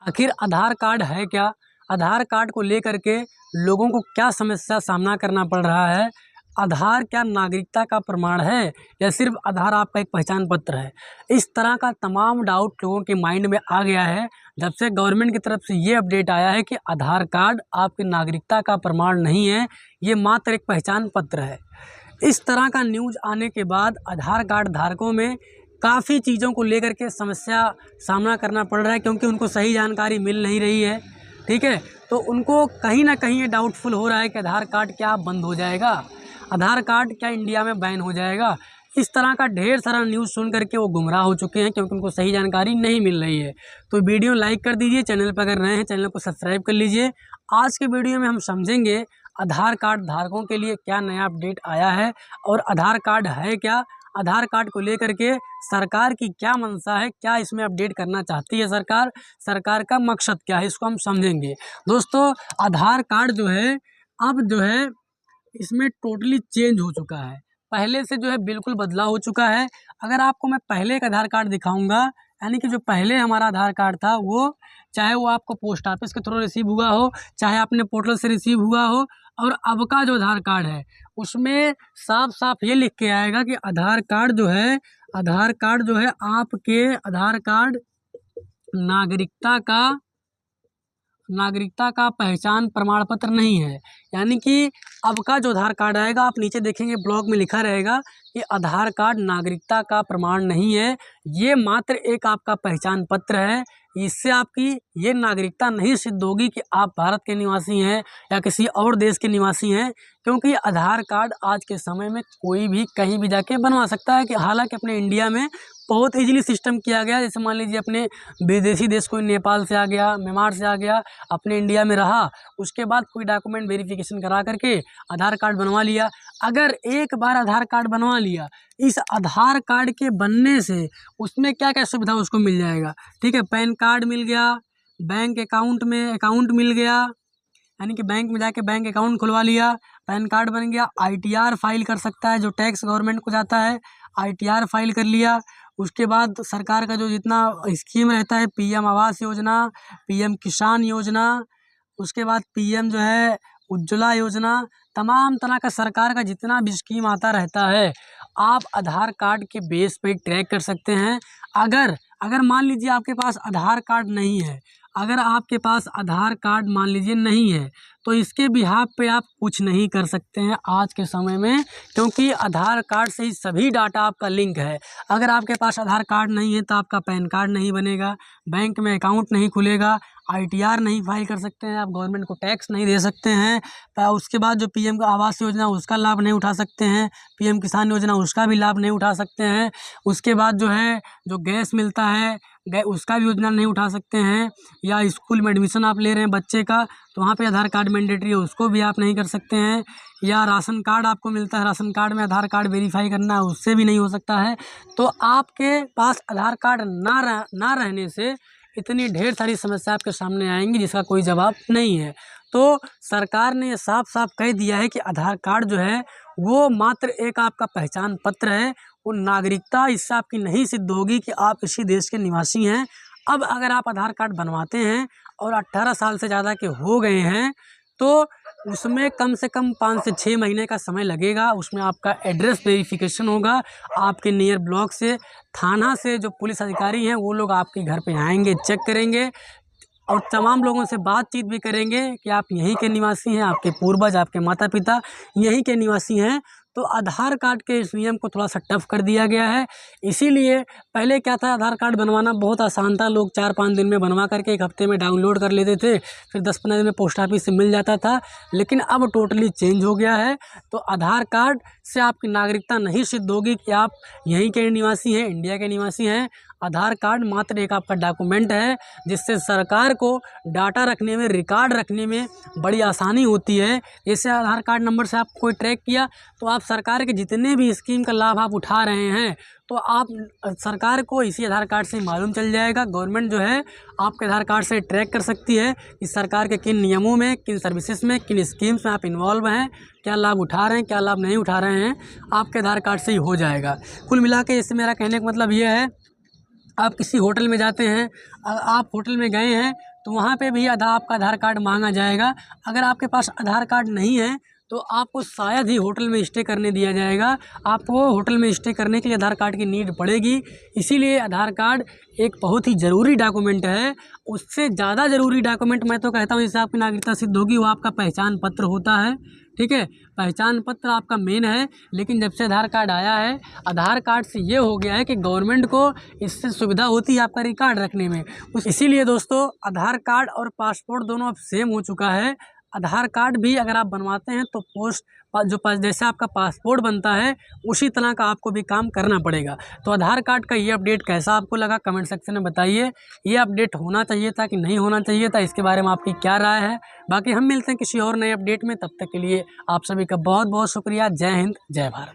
आखिर आधार कार्ड है क्या? आधार कार्ड को लेकर के लोगों को क्या समस्या सामना करना पड़ रहा है? आधार क्या नागरिकता का प्रमाण है या सिर्फ आधार आपका एक पहचान पत्र है? इस तरह का तमाम डाउट लोगों के माइंड में आ गया है जब से गवर्नमेंट की तरफ से ये अपडेट आया है कि आधार कार्ड आपकी नागरिकता का प्रमाण नहीं है, ये मात्र एक पहचान पत्र है। इस तरह का न्यूज़ आने के बाद आधार कार्ड धारकों में काफ़ी चीज़ों को लेकर के समस्या सामना करना पड़ रहा है, क्योंकि उनको सही जानकारी मिल नहीं रही है। ठीक है, तो उनको कहीं ना कहीं ये डाउटफुल हो रहा है कि आधार कार्ड क्या बंद हो जाएगा, आधार कार्ड क्या इंडिया में बैन हो जाएगा। इस तरह का ढेर सारा न्यूज़ सुन करके वो गुमराह हो चुके हैं, क्योंकि उनको सही जानकारी नहीं मिल रही है। तो वीडियो लाइक कर दीजिए, चैनल पर अगर नए हैं चैनल को सब्सक्राइब कर लीजिए। आज के वीडियो में हम समझेंगे आधार कार्ड धारकों के लिए क्या नया अपडेट आया है और आधार कार्ड है क्या, आधार कार्ड को लेकर के सरकार की क्या मंशा है, क्या इसमें अपडेट करना चाहती है सरकार का मकसद क्या है, इसको हम समझेंगे। दोस्तों, आधार कार्ड जो है अब जो है इसमें टोटली चेंज हो चुका है, पहले से जो है बिल्कुल बदलाव हो चुका है। अगर आपको मैं पहले एक आधार कार्ड दिखाऊंगा, यानी कि जो पहले हमारा आधार कार्ड था वो, चाहे वो आपको पोस्ट ऑफिस के थ्रू रिसीव हुआ हो, चाहे आपने पोर्टल से रिसीव हुआ हो, और अब का जो आधार कार्ड है उसमें साफ साफ ये लिख के आएगा कि आधार कार्ड जो है आपके आधार कार्ड नागरिकता का पहचान प्रमाण पत्र नहीं है। यानी कि अब का जो आधार कार्ड आएगा, आप नीचे देखेंगे ब्लॉग में लिखा रहेगा कि आधार कार्ड नागरिकता का प्रमाण नहीं है, ये मात्र एक आपका पहचान पत्र है। इससे आपकी ये नागरिकता नहीं सिद्ध होगी कि आप भारत के निवासी हैं या किसी और देश के निवासी हैं, क्योंकि आधार कार्ड आज के समय में कोई भी कहीं भी जाके बनवा सकता है। कि हालांकि अपने इंडिया में बहुत इजीली सिस्टम किया गया, जैसे मान लीजिए अपने विदेशी देश कोई नेपाल से आ गया, म्यांमार से आ गया, अपने इंडिया में रहा, उसके बाद कोई डॉक्यूमेंट वेरिफिकेशन करा करके आधार कार्ड बनवा लिया। अगर एक बार आधार कार्ड बनवा लिया, इस आधार कार्ड के बनने से उसमें क्या क्या सुविधा उसको मिल जाएगा। ठीक है, पैन कार्ड मिल गया, बैंक अकाउंट में अकाउंट मिल गया, यानी कि बैंक में जाके बैंक अकाउंट खुलवा लिया, पैन कार्ड बन गया, ITR फाइल कर सकता है, जो टैक्स गवर्नमेंट को जाता है ITR फाइल कर लिया। उसके बाद सरकार का जो जितना स्कीम रहता है, PM आवास योजना, PM किसान योजना, उसके बाद PM जो है उज्ज्वला योजना, तमाम तरह का सरकार का जितना भी स्कीम आता रहता है, आप आधार कार्ड के बेस पे ट्रैक कर सकते हैं। अगर मान लीजिए आपके पास आधार कार्ड नहीं है, अगर आपके पास आधार कार्ड मान लीजिए नहीं है, तो इसके बिहाफ पे आप कुछ नहीं कर सकते हैं आज के समय में, क्योंकि आधार कार्ड से ही सभी डाटा आपका लिंक है। अगर आपके पास आधार कार्ड नहीं है तो आपका पैन कार्ड नहीं बनेगा, बैंक में अकाउंट नहीं खुलेगा, ITR नहीं फाइल कर सकते हैं, आप गवर्नमेंट को टैक्स नहीं दे सकते हैं। उसके बाद जो PM का आवास योजना उसका लाभ नहीं उठा सकते हैं, PM किसान योजना उसका भी लाभ नहीं उठा सकते हैं। उसके बाद जो है जो गैस मिलता है उसका भी योजना नहीं उठा सकते हैं, या स्कूल में एडमिशन आप ले रहे हैं बच्चे का, तो वहाँ पे आधार कार्ड मैंडेटरी है, उसको भी आप नहीं कर सकते हैं। या राशन कार्ड आपको मिलता है, राशन कार्ड में आधार कार्ड वेरीफाई करना है, उससे भी नहीं हो सकता है। तो आपके पास आधार कार्ड ना रहने से इतनी ढेर सारी समस्या आपके सामने आएंगी जिसका कोई जवाब नहीं है। तो सरकार ने साफ साफ कह दिया है कि आधार कार्ड जो है वो मात्र एक आपका पहचान पत्र है, वो नागरिकता इससे आपकी नहीं सिद्ध होगी कि आप इसी देश के निवासी हैं। अब अगर आप आधार कार्ड बनवाते हैं और 18 साल से ज़्यादा के हो गए हैं, तो उसमें कम से कम 5 से 6 महीने का समय लगेगा। उसमें आपका एड्रेस वेरिफिकेशन होगा, आपके नियर ब्लॉक से, थाना से जो पुलिस अधिकारी हैं वो लोग आपके घर पे आएंगे, चेक करेंगे और तमाम लोगों से बातचीत भी करेंगे कि आप यहीं के निवासी हैं, आपके पूर्वज, आपके माता पिता यहीं के निवासी हैं। तो आधार कार्ड के इस नियम को थोड़ा सा टफ कर दिया गया है। इसीलिए पहले क्या था, आधार कार्ड बनवाना बहुत आसान था, लोग 4-5 दिन में बनवा करके 1 हफ्ते में डाउनलोड कर लेते थे, फिर 10-15 दिन में पोस्ट ऑफिस से मिल जाता था। लेकिन अब टोटली चेंज हो गया है। तो आधार कार्ड से आपकी नागरिकता नहीं सिद्ध होगी कि आप यहीं के निवासी हैं, इंडिया के निवासी हैं। आधार कार्ड मात्र एक आपका डॉक्यूमेंट है जिससे सरकार को डाटा रखने में, रिकॉर्ड रखने में बड़ी आसानी होती है। जैसे आधार कार्ड नंबर से आप कोई ट्रैक किया तो आप सरकार के जितने भी स्कीम का लाभ आप उठा रहे हैं, तो आप सरकार को इसी आधार कार्ड से मालूम चल जाएगा। गवर्नमेंट जो है आपके आधार कार्ड से ट्रैक कर सकती है कि सरकार के किन नियमों में, किन सर्विसेज में, किन स्कीम्स में आप इन्वॉल्व हैं, क्या लाभ उठा रहे हैं, क्या लाभ नहीं उठा रहे हैं, आपके आधार कार्ड से ही हो जाएगा। कुल मिला के इससे मेरा कहने का मतलब ये है, आप किसी होटल में जाते हैं, आप होटल में गए हैं तो वहाँ पे भी आपका आधार कार्ड मांगा जाएगा। अगर आपके पास आधार कार्ड नहीं है तो आपको शायद ही होटल में स्टे करने दिया जाएगा। आपको होटल में स्टे करने के लिए आधार कार्ड की नीड पड़ेगी। इसीलिए आधार कार्ड एक बहुत ही ज़रूरी डॉक्यूमेंट है। उससे ज़्यादा ज़रूरी डॉक्यूमेंट मैं तो कहता हूँ, जिससे आपकी नागरिकता सिद्ध होगी, वो आपका पहचान पत्र होता है। ठीक है, पहचान पत्र आपका मेन है। लेकिन जब से आधार कार्ड आया है, आधार कार्ड से ये हो गया है कि गवर्नमेंट को इससे सुविधा होती है आपका रिकॉर्ड रखने में। इसीलिए दोस्तों, आधार कार्ड और पासपोर्ट दोनों अब सेम हो चुका है। आधार कार्ड भी अगर आप बनवाते हैं तो जैसे आपका पासपोर्ट बनता है उसी तरह का आपको भी काम करना पड़ेगा। तो आधार कार्ड का ये अपडेट कैसा आपको लगा, कमेंट सेक्शन में बताइए। ये अपडेट होना चाहिए था कि नहीं होना चाहिए था, इसके बारे में आपकी क्या राय है। बाकी हम मिलते हैं किसी और नए अपडेट में, तब तक के लिए आप सभी का बहुत बहुत शुक्रिया। जय हिंद, जय भारत।